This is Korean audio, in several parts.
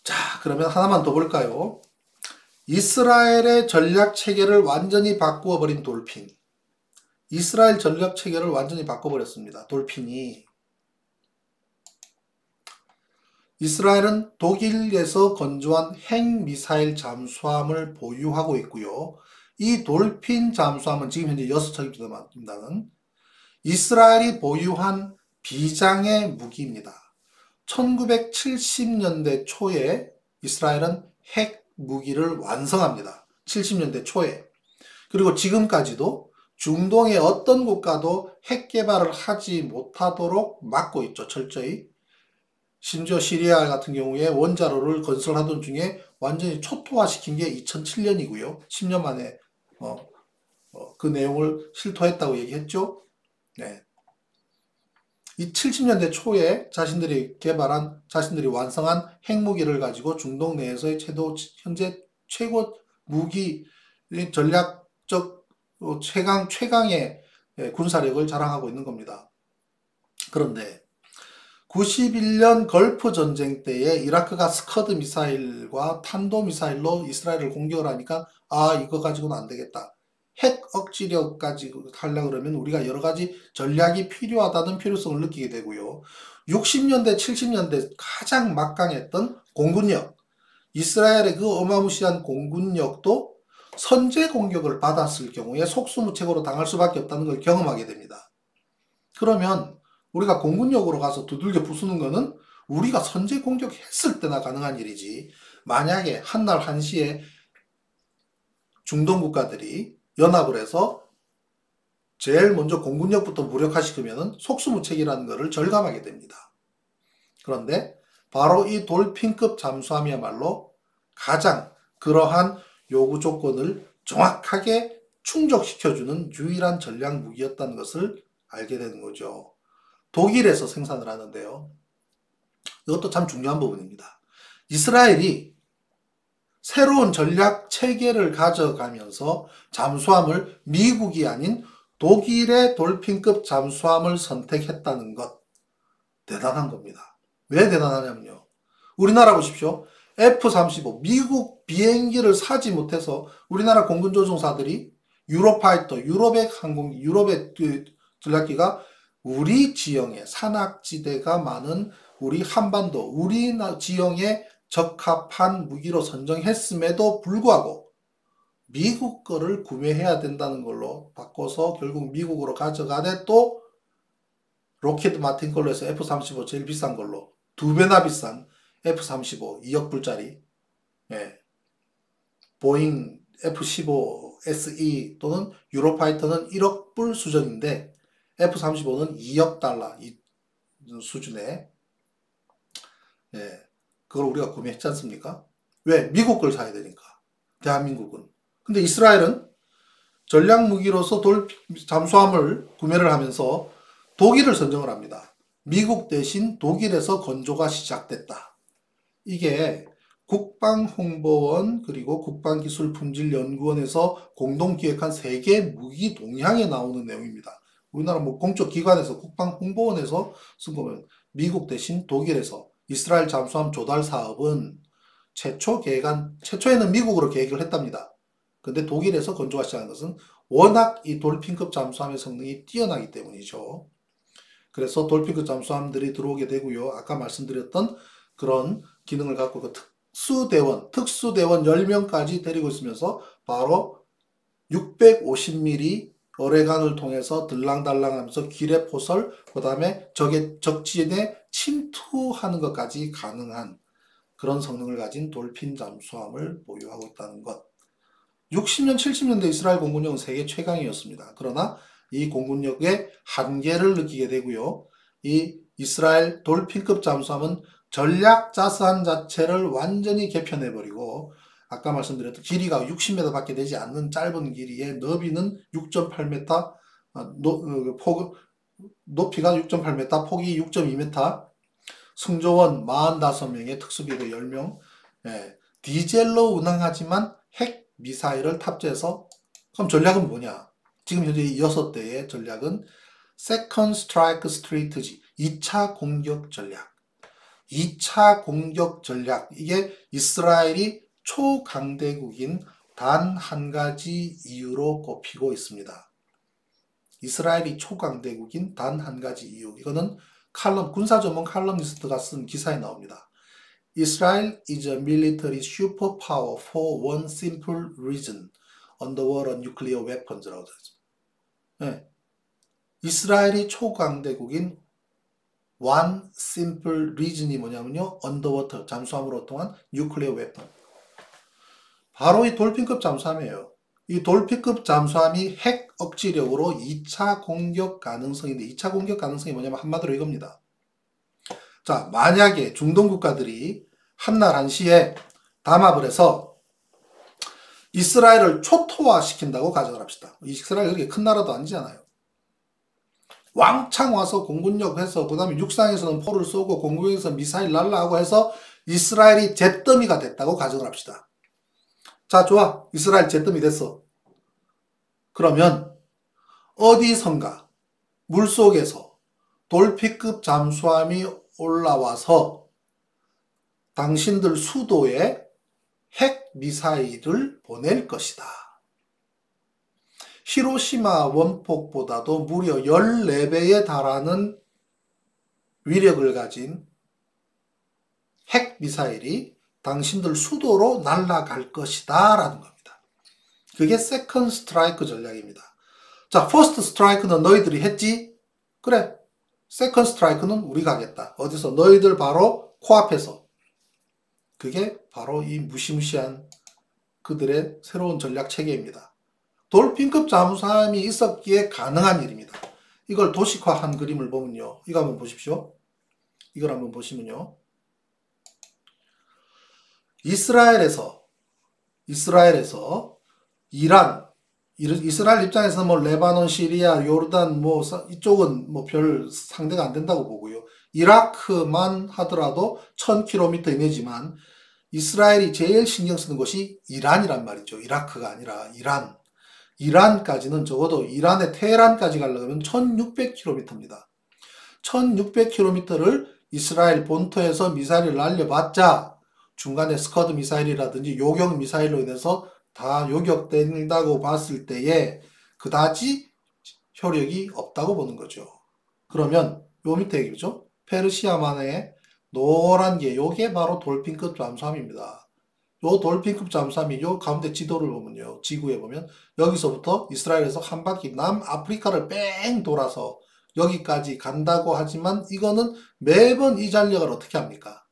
자, 그러면 하나만 더 볼까요? 이스라엘의 전략 체계를 완전히 바꾸어 버린 돌핀. 이스라엘 전략 체계를 완전히 바꿔버렸습니다. 돌핀이. 이스라엘은 독일에서 건조한 핵미사일 잠수함을 보유하고 있고요. 이 돌핀 잠수함은 지금 현재 6척입니다만 이스라엘이 보유한 비장의 무기입니다. 1970년대 초에 이스라엘은 핵 무기를 완성합니다. 70년대 초에. 그리고 지금까지도 중동의 어떤 국가도 핵 개발을 하지 못하도록 막고 있죠. 철저히. 심지어 시리아 같은 경우에 원자로를 건설하던 중에 완전히 초토화시킨 게 2007년이고요. 10년 만에 그 내용을 실토했다고 얘기했죠. 네. 이 70년대 초에 자신들이 완성한 핵무기를 가지고 중동 내에서의 현재 최고 무기 전략적 최강의 군사력을 자랑하고 있는 겁니다. 그런데 91년 걸프 전쟁 때에 이라크가 스커드 미사일과 탄도 미사일로 이스라엘을 공격을 하니까 이거 가지고는 안 되겠다. 핵 억지력까지 하려고 그러면 우리가 여러 가지 전략이 필요하다는 필요성을 느끼게 되고요. 60년대, 70년대 가장 막강했던 공군력, 이스라엘의 그 어마무시한 공군력도 선제 공격을 받았을 경우에 속수무책으로 당할 수밖에 없다는 걸 경험하게 됩니다. 그러면 우리가 공군력으로 가서 두들겨 부수는 거는 우리가 선제 공격했을 때나 가능한 일이지, 만약에 한날 한시에 중동 국가들이 연합을 해서 제일 먼저 공군력부터 무력화시키면 속수무책이라는 것을 절감하게 됩니다. 그런데 바로 이 돌핀급 잠수함이야말로 가장 그러한 요구 조건을 정확하게 충족시켜주는 유일한 전략 무기였다는 것을 알게 되는 거죠. 독일에서 생산을 하는데요. 이것도 참 중요한 부분입니다. 이스라엘이 새로운 전략 체계를 가져가면서 잠수함을 미국이 아닌 독일의 돌핀급 잠수함을 선택했다는 것, 대단한 겁니다. 왜 대단하냐면요. 우리나라 보십시오. F-35 미국 비행기를 사지 못해서 우리나라 공군조종사들이 유로파이터, 유럽의 전략기가 우리 지형에 산악지대가 많은 우리 한반도, 우리 지형에 적합한 무기로 선정했음에도 불구하고 미국 거를 구매해야 된다는 걸로 바꿔서 결국 미국으로 가져가되 또 로켓 마틴 걸로 해서 F-35 제일 비싼 걸로 2배나 비싼 F-35 2억 불짜리, 보잉 F-15 SE 또는 유로파이터는 1억 불 수준인데 F-35는 2억 달러 이 수준의, 그걸 우리가 구매했지 않습니까? 왜? 미국 걸 사야 되니까. 대한민국은. 근데 이스라엘은 전략 무기로서 잠수함을 구매를 하면서 독일을 선정을 합니다. 미국 대신 독일에서 건조가 시작됐다. 이게 국방홍보원 그리고 국방기술품질연구원에서 공동 기획한 세계 무기 동향에 나오는 내용입니다. 우리나라 공적 기관에서 국방홍보원에서 쓴 거면 미국 대신 독일에서 이스라엘 잠수함 조달 사업은 최초에는 미국으로 계획을 했답니다. 근데 독일에서 건조가 시작한 것은 워낙 이 돌핀급 잠수함의 성능이 뛰어나기 때문이죠. 그래서 돌핀급 잠수함들이 들어오게 되고요. 아까 말씀드렸던 그런 기능을 갖고 그 특수대원 10명까지 데리고 있으면서 바로 650mm 어뢰관을 통해서 들랑달랑하면서 기뢰포설, 그 다음에 적진에 침투하는 것까지 가능한 그런 성능을 가진 돌핀 잠수함을 보유하고 있다는 것. 60년, 70년대 이스라엘 공군력은 세계 최강이었습니다. 그러나 이 공군력의 한계를 느끼게 되고요. 이 이스라엘 돌핀급 잠수함은 전략 자산 자체를 완전히 개편해버리고 아까 말씀드렸던 길이가 60m 밖에 되지 않는 짧은 길이에 너비는 6.8m, 높이가 6.8m, 폭이 6.2m, 승조원 45명에 특수비도 10명, 디젤로 운항하지만 핵 미사일을 탑재해서, 그럼 전략은 뭐냐? 지금 현재 6대의 전략은 Second Strike Strategy, 2차 공격 전략. 2차 공격 전략, 이게 이스라엘이 초강대국인 단 한 가지 이유로 꼽히고 있습니다. 이스라엘이 초강대국인 단 한 가지 이유. 이거는 군사 전문 칼럼니스트가 쓴 기사에 나옵니다. Israel is a military superpower for one simple reason. Underwater nuclear weapons라고 되어 있습니다. 네. 이스라엘이 초강대국인 one simple reason이 뭐냐면요. underwater, 잠수함으로 통한 nuclear weapon. 바로 이 돌핀급 잠수함이에요. 이 돌핀급 잠수함이 핵 억지력으로 2차 공격 가능성인데 2차 공격 가능성이 뭐냐면 한마디로 이겁니다. 자, 만약에 중동 국가들이 한날 한시에 담합을 해서 이스라엘을 초토화시킨다고 가정을 합시다. 이스라엘이 그렇게 큰 나라도 아니잖아요. 왕창 와서 공군력 해서 그 다음에 육상에서는 포를 쏘고 공군에서 미사일 날라하고 해서 이스라엘이 잿더미가 됐다고 가정을 합시다. 자, 좋아. 이스라엘 잿더미 됐어. 그러면 어디선가 물속에서 돌핀급 잠수함이 올라와서 당신들 수도에 핵 미사일을 보낼 것이다. 히로시마 원폭보다도 무려 14배에 달하는 위력을 가진 핵 미사일이 당신들 수도로 날아갈 것이다 라는 겁니다. 그게 세컨드 스트라이크 전략입니다. 자, 퍼스트 스트라이크는 너희들이 했지? 그래. 세컨드 스트라이크는 우리가 하겠다. 어디서? 너희들 바로 코앞에서. 그게 바로 이 무시무시한 그들의 새로운 전략 체계입니다. 돌핀급 잠수함이 있었기에 가능한 일입니다. 이걸 도식화한 그림을 보면요. 이거 한번 보십시오. 이걸 한번 보시면요. 이스라엘에서 이스라엘 입장에서는 뭐 레바논, 시리아, 요르단 뭐 이쪽은 뭐 별 상대가 안 된다고 보고요. 이라크만 하더라도 1000km 이내지만 이스라엘이 제일 신경 쓰는 곳이 이란이란 말이죠. 이라크가 아니라 이란. 이란까지는 적어도 이란의 테헤란까지 가려면 1600km입니다. 1600km를 이스라엘 본토에서 미사일을 날려봤자 중간에 스커드 미사일이라든지 요격 미사일로 인해서 다 요격된다고 봤을 때에 그다지 효력이 없다고 보는 거죠. 그러면 요 밑에 얘기죠. 페르시아만의 노란 게 요게 바로 돌핀급 잠수함입니다. 요 돌핀급 잠수함이 요 가운데 지도를 보면요. 지구에 보면 여기서부터 이스라엘에서 한 바퀴 남아프리카를 뺑 돌아서 여기까지 간다고 하지만 이거는 매번 이 전력을 어떻게 합니까?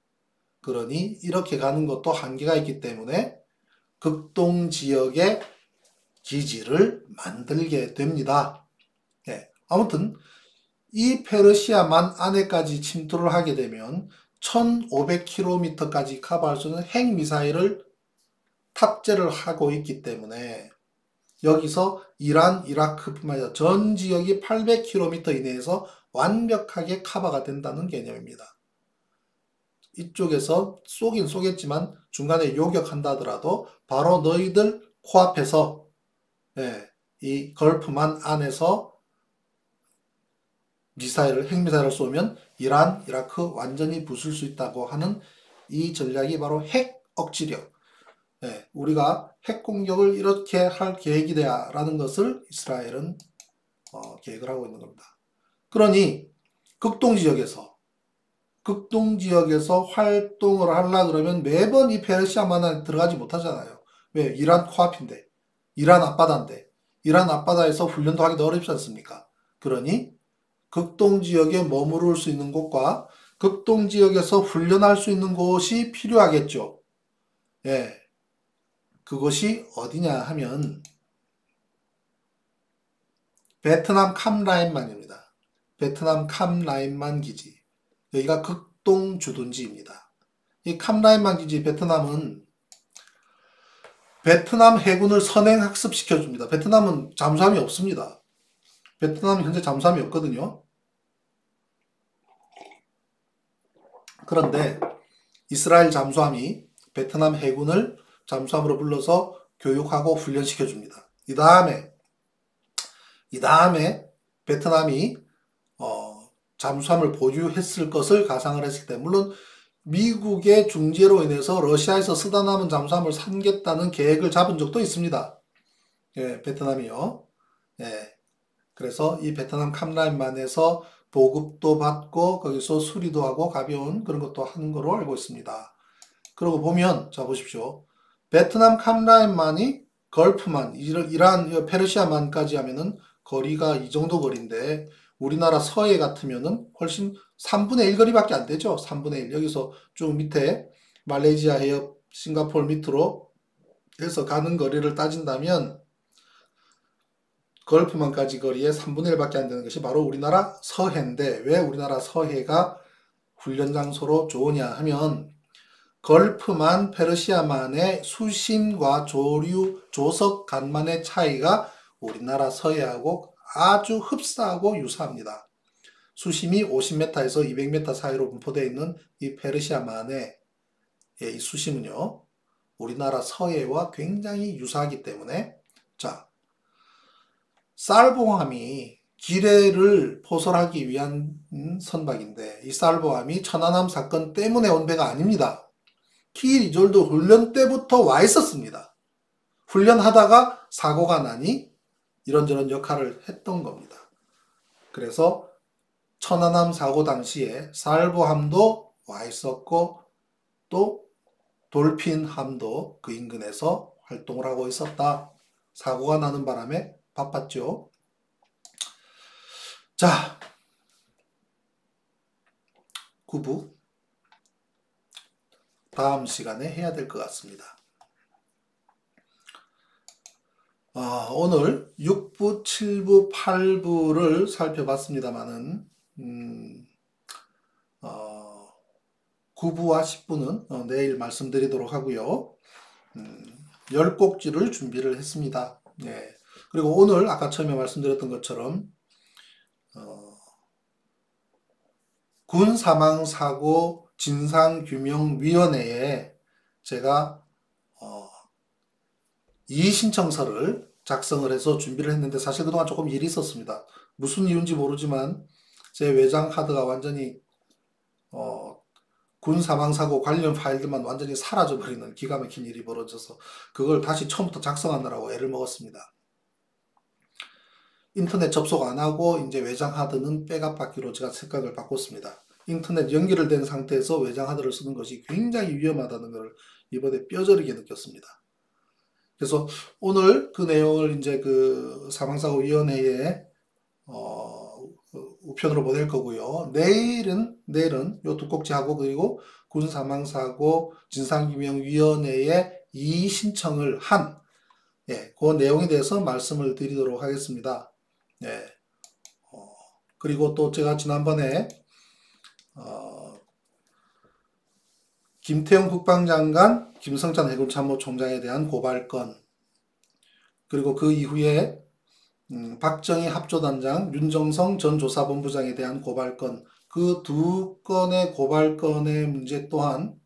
그러니 이렇게 가는 것도 한계가 있기 때문에 극동 지역에 기지를 만들게 됩니다. 네, 아무튼 이 페르시아만 안에까지 침투를 하게 되면 1500km까지 커버할 수 있는 핵미사일을 탑재를 하고 있기 때문에 여기서 이란, 이라크뿐만 아니라 전 지역이 800km 이내에서 완벽하게 커버가 된다는 개념입니다. 이쪽에서 쏘긴 쏘겠지만 중간에 요격한다 하더라도 바로 너희들 코앞에서 이 걸프만 안에서 핵미사일을 쏘면 이란, 이라크 완전히 부술 수 있다고 하는 이 전략이 바로 핵 억지력. 우리가 핵 공격을 이렇게 할 계획이다 라는 것을 이스라엘은 계획을 하고 있는 겁니다. 그러니 극동지역에서 활동을 하려고 그러면 매번 이 페르시아만에 들어가지 못하잖아요. 왜? 이란 코앞인데, 이란 앞바다인데, 이란 앞바다에서 훈련도 하기도 어렵지 않습니까? 그러니 극동지역에 머무를 수 있는 곳과 극동지역에서 훈련할 수 있는 곳이 필요하겠죠. 그것이 어디냐 하면 베트남 캄라인만입니다. 베트남 캄라인만 기지. 여기가 극동 주둔지입니다. 이 캄라인만 기지 베트남은 베트남 해군을 선행학습시켜줍니다. 베트남은 잠수함이 없습니다. 베트남은 현재 잠수함이 없거든요. 그런데 이스라엘 잠수함이 베트남 해군을 잠수함으로 불러서 교육하고 훈련시켜줍니다. 이 다음에 베트남이 잠수함을 보유했을 것을 가상을 했을 때 물론 미국의 중재로 인해서 러시아에서 쓰다 남은 잠수함을 삼겠다는 계획을 잡은 적도 있습니다. 예, 베트남이요. 예, 그래서 이 베트남 캄라인만에서 보급도 받고 거기서 수리도 하고 가벼운 그런 것도 하는 거로 알고 있습니다. 그러고 보면 자 보십시오. 베트남 캄라인만이 걸프만 이란 페르시아만까지 하면은 거리가 이 정도 거리인데 우리나라 서해 같으면은 훨씬 3분의 1 거리밖에 안 되죠. 3분의 1. 여기서 쭉 밑에 말레이시아 해협 싱가포르 밑으로 해서 가는 거리를 따진다면 걸프만까지 거리의 3분의 1밖에 안 되는 것이 바로 우리나라 서해인데 왜 우리나라 서해가 훈련 장소로 좋으냐 하면 걸프만 페르시아만의 수심과 조류 조석 간만의 차이가 우리나라 서해하고 아주 흡사하고 유사합니다. 수심이 50m에서 200m 사이로 분포되어 있는 이 페르시아만의 이 수심은요. 우리나라 서해와 굉장히 유사하기 때문에 자 쌀봉함이 기뢰를 포설하기 위한 선박인데 이 쌀봉함이 천안함 사건 때문에 온 배가 아닙니다. 키 리졸도 훈련 때부터 와 있었습니다. 훈련하다가 사고가 나니 이런저런 역할을 했던 겁니다. 그래서 천안함 사고 당시에 쌀보함도 와 있었고 또 돌핀함도 그 인근에서 활동을 하고 있었다. 사고가 나는 바람에 바빴죠. 자, 9부 다음 시간에 해야 될 것 같습니다. 오늘 6부, 7부, 8부를 살펴봤습니다만은 9부와 10부는 내일 말씀드리도록 하고요. 10곡지를 준비를 했습니다. 네. 그리고 오늘 아까 처음에 말씀드렸던 것처럼 군 사망사고 진상규명위원회에 제가 이의신청서를 작성을 해서 준비를 했는데 사실 그동안 조금 일이 있었습니다. 무슨 이유인지 모르지만 제 외장 하드가 완전히 군 사망사고 관련 파일들만 완전히 사라져버리는 기가 막힌 일이 벌어져서 그걸 다시 처음부터 작성하느라고 애를 먹었습니다. 인터넷 접속 안 하고 이제 외장 하드는 백업 받기로 제가 생각을 바꿨습니다. 인터넷 연결을 된 상태에서 외장 하드를 쓰는 것이 굉장히 위험하다는 것을 이번에 뼈저리게 느꼈습니다. 그래서 오늘 그 내용을 이제 그 사망사고위원회에 우편으로 보낼 거고요. 내일은 요 두 꼭지하고 그리고 군사망사고 진상규명위원회에 이의 신청을 한 그 내용에 대해서 말씀을 드리도록 하겠습니다. 그리고 또 제가 지난번에 김태형 국방장관, 김성찬 해군참모총장에 대한 고발건, 그리고 그 이후에 박정희 합조단장, 윤정성 전 조사본부장에 대한 고발건, 그 두 건의 고발건의 문제 또한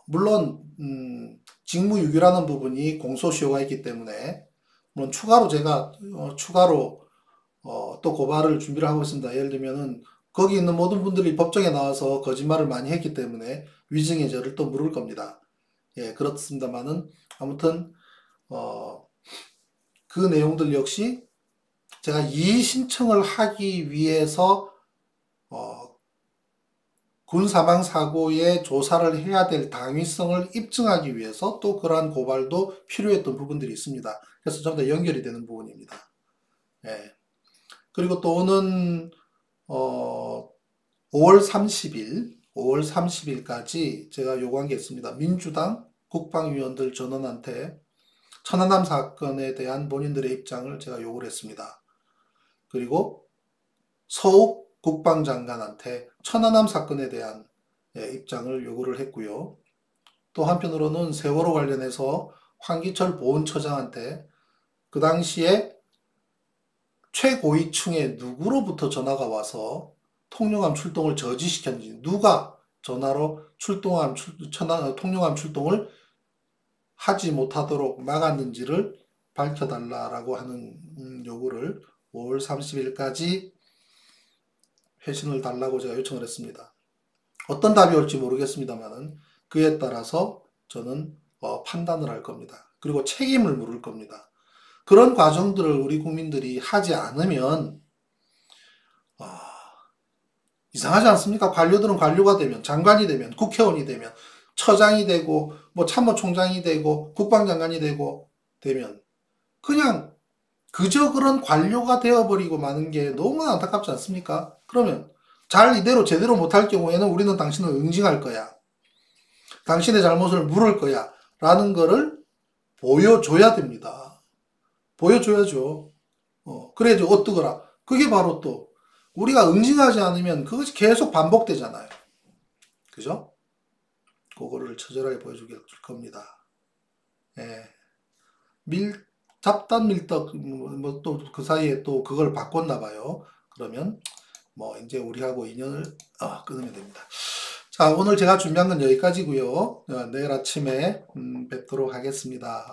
물론 직무유기라는 부분이 공소시효가 있기 때문에 물론 추가로 제가 또 고발을 준비를 하고 있습니다. 예를 들면은 거기 있는 모든 분들이 법정에 나와서 거짓말을 많이 했기 때문에 위증의 죄를 또 물을 겁니다. 예, 그렇습니다만은 아무튼 그 내용들 역시 제가 이의 신청을 하기 위해서 군 사망 사고의 조사를 해야 될 당위성을 입증하기 위해서 또 그러한 고발도 필요했던 부분들이 있습니다. 그래서 전부 다 연결이 되는 부분입니다. 예. 그리고 또 오는 5월 30일까지 제가 요구한 게 있습니다. 민주당 국방위원들 전원한테 천안함 사건에 대한 본인들의 입장을 제가 요구를 했습니다. 그리고 서욱 국방장관한테 천안함 사건에 대한 입장을 요구를 했고요. 또 한편으로는 세월호 관련해서 황기철 보훈처장한테 그 당시에 최고위층의 누구로부터 전화가 와서 통영함 출동을 저지시켰는지, 누가 전화로 통영함 출동을 하지 못하도록 막았는지를 밝혀달라고 하는 요구를 5월 30일까지 회신을 달라고 제가 요청을 했습니다. 어떤 답이 올지 모르겠습니다만은 그에 따라서 저는 판단을 할 겁니다. 그리고 책임을 물을 겁니다. 그런 과정들을 우리 국민들이 하지 않으면 이상하지 않습니까? 관료들은 관료가 되면, 장관이 되면, 국회의원이 되면, 처장이 되고 뭐 참모총장이 되고 국방장관이 되면 그냥 그저 그런 관료가 되어버리고 마는 게 너무 안타깝지 않습니까? 그러면 잘 이대로 제대로 못할 경우에는 우리는 당신을 응징할 거야. 당신의 잘못을 물을 거야. 라는 거를 보여줘야 됩니다. 보여줘야죠. 그래야지 어떠거라. 그게 바로 또 우리가 응징하지 않으면 그것이 계속 반복되잖아요. 그죠? 그거를 처절하게 보여줄 겁니다. 예. 잡단 밀떡, 뭐 또 그 사이에 또 그걸 바꿨나 봐요. 그러면 뭐 이제 우리하고 인연을 끊으면 됩니다. 자, 오늘 제가 준비한 건 여기까지고요. 내일 아침에 뵙도록 하겠습니다.